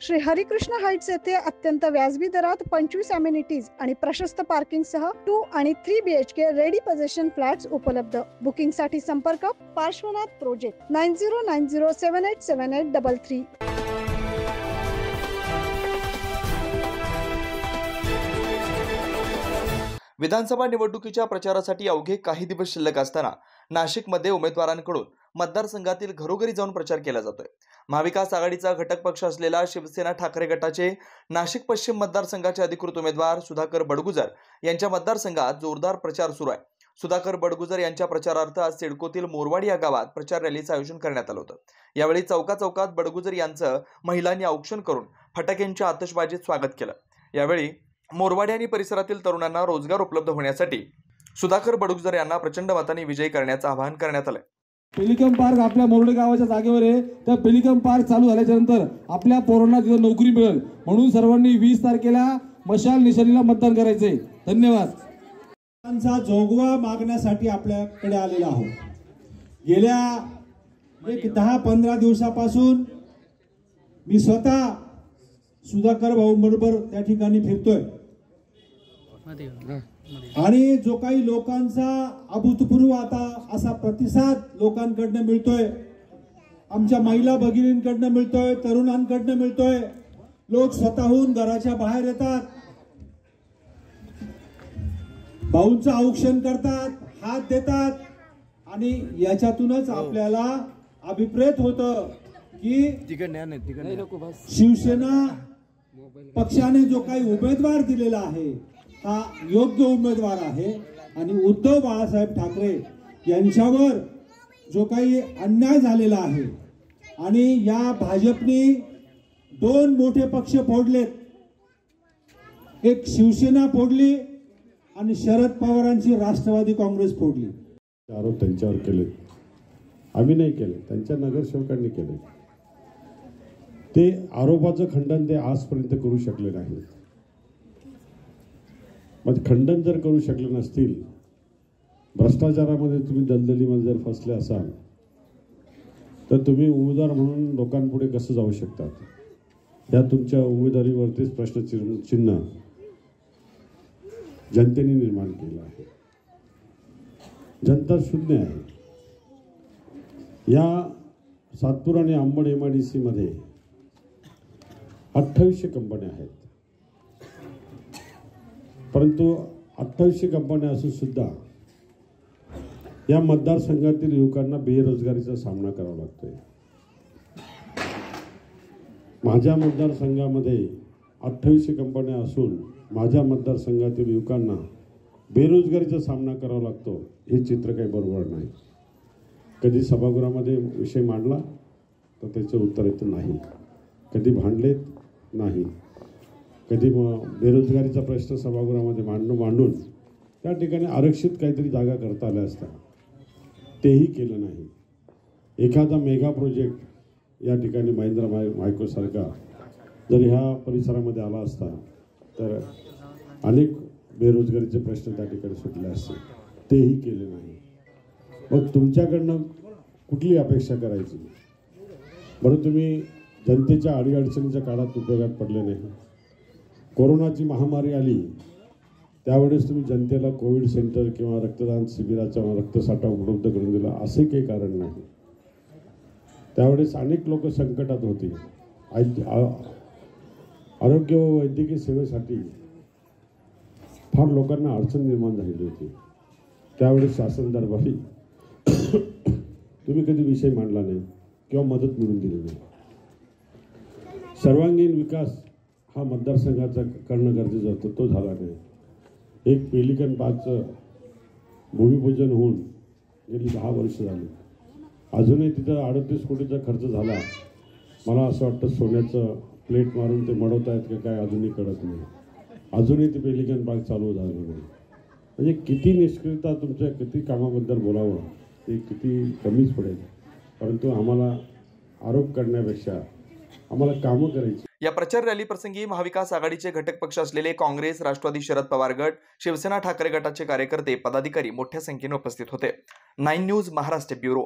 Shri Harikrishna Heights येथे अत्यंत व्याजबी दरात 25 अमेनिटीज आणि प्रशस्त पार्किंग सह 2 आणि 3 BHK रेडी पोझिशन फ्लॅट्स उपलब्ध। बुकिंग साठी संपर्क पार्श्वनाथ प्रोजेक्ट 9090787833। विधानसभा निवडणुकीच्या प्रचारासाठी अवघे काही दिवस शिल्लक असताना नाशिकमध्ये उमेदवारांकडून मतदारसंघातील घरोघरी जाऊन प्रचार केला जातोय। महाविकास आघाडीचा घटक पक्ष असलेला शिवसेना ठाकरे गटाचे नाशिक पश्चिम मतदारसंघाचे अधिकृत उमेदवार सुधाकर बडगुजर यांच्या मतदारसंघात जोरदार प्रचार सुरू आहे। सुधाकर बडगुजर यांच्या प्रचारार्थ आज सिडकोतील मोरवाडी या गावात प्रचार रॅलीचं आयोजन करण्यात आलं होतं। यावेळी चौकात बडगुजर यांचं महिलांनी औक्षण करून फटाक्यांच्या आतषबाजीत स्वागत केलं। यावेळी मोरवाडी आणि परिसरातील तरुणांना रोजगार उपलब्ध होण्यासाठी सुधाकर बडगुजर यांना प्रचंड मतांनी विजयी करण्याचं आवाहन करण्यात आलं। पेलिकम पार्क आपल्या मोरडे गावाच्या जागेवर आहे। त्या पेलिकम पार्क चालू झाल्याच्या नंतर आपल्या पोरांना तिथे नोकरी मिळेल म्हणून सर्वांनी 20 तारखेला मशाल निशाणीला मतदान करायचंय। धन्यवाद। जोगवा मागण्यासाठी आपल्याकडे आलेला आहोत। गेल्या 10-15 दिवसापासून मी स्वतः सुधाकर भाऊ बरोबर त्या ठिकाणी फिरतोय आणि जो काही लोकांचा अभूतपूर्व आता असा प्रतिसाद लोकांकडनं मिळतोय, आमच्या महिला भगिनींकडनं मिळतोय, तरुणांकडनं मिळतोय। लोक स्वतःहून घराच्या बाहेर येतात, भाऊंचं औक्षण करतात, हात देतात आणि याच्यातूनच आपल्याला अभिप्रेत होतं की शिवसेना पक्षाने जो काही उमेदवार दिलेला आहे हा योग्य उमेदवार आहे आणि उद्धव बाळासाहेब ठाकरे यांच्यावर जो काही अन्याय झालेला आहे आणि या भाजपने 2 मोठे पक्ष फोडलेत, एक शिवसेना फोडली आणि शरद पवारांची राष्ट्रवादी काँग्रेस फोडली। आरोप त्यांच्यावर केले, आम्ही नाही केले, त्यांच्या नगरसेवकांनी केले। ते आरोपाचं खंडन ते आजपर्यंत करू शकले नाही। मग खंडन जर करू शकले नसतील, भ्रष्टाचारामध्ये तुम्ही दलदलीमध्ये जर फसले असाल तर तुम्ही उमेदवार म्हणून लोकांपुढे कसं जाऊ शकतात? या तुमच्या उमेदवारीवरतीच प्रश्नचिन्ह जनतेने निर्माण केलं आहे। जनता शून्य आहे। या सातपूर आणि अंबड MIDC मध्ये 2800 कंपन्या आहेत, परंतु 2800 कंपन्या असून सुद्धा या मतदारसंघातील युवकांना बेरोजगारीचा सामना करावा लागतोय। माझ्या मतदारसंघामध्ये 2800 कंपन्या असून माझ्या मतदारसंघातील युवकांना बेरोजगारीचा सामना करावा लागतो, हे चित्र काही बरोबर नाही। कधी सभागृहामध्ये विषय मांडला तर त्याचं उत्तर येतं नाही, कधी भांडलेत नाही, कधी बेरोजगारीचा प्रश्न सभागृहामध्ये मांडून त्या ठिकाणी आरक्षित काहीतरी जागा करता आल्या असता, तेही केलं नाही। एखादा मेगा प्रोजेक्ट या ठिकाणी महिंद्रा मायक्रोसारखा जर ह्या परिसरामध्ये आला असता तर अनेक बेरोजगारीचे प्रश्न त्या ठिकाणी सुटले असते, तेही केले नाही। मग तुमच्याकडनं कुठली अपेक्षा करायची? बरं, तुम्ही जनतेच्या अडीअडचणीच्या काळात उपयोगात पडले नाही। कोरोनाची महामारी आली त्यावेळेस तुम्ही जनतेला कोविड सेंटर किंवा रक्तदान शिबिराचा रक्तसाठा उपलब्ध करून दिला, असे काही कारण नाही। त्यावेळेस अनेक लोक संकटात होते, आरोग्य व वैद्यकीय सेवेसाठी फार लोकांना अडचण निर्माण झालेली होती। त्यावेळेस शासन दरबारी तुम्ही कधी विषय मांडला नाही किंवा मदत मिळून दिली नाही। सर्वांगीण विकास हा मतदारसंघाचा करणं गरजेचं होतं, तो झाला नाही। एक पेलिकन पार्कचं भूमिपूजन होऊन गेली 10 वर्ष झाली, अजूनही तिथं 38 कोटीचा खर्च झाला। मला असं वाटतं सोन्याचं प्लेट मारून ते मडवतायत का काय अजूनही कळत नाही। अजूनही ते पेलिकन पार्क चालू झालं नाही। म्हणजे किती निष्क्रियता तुमच्या किती कामाबद्दल बोलावं ते किती कमीच पडेल, परंतु आम्हाला आरोप करण्यापेक्षा आम्हाला कामं करायची। या प्रचार रॅली प्रसंगी महाविकास आघाडीचे घटक पक्ष असलेले काँग्रेस, राष्ट्रवादी शरद पवार गट, शिवसेना ठाकरे गटाचे कार्यकर्ते, पदाधिकारी मोठ्या संख्येने उपस्थित होते। 9 न्यूज महाराष्ट्र ब्युरो।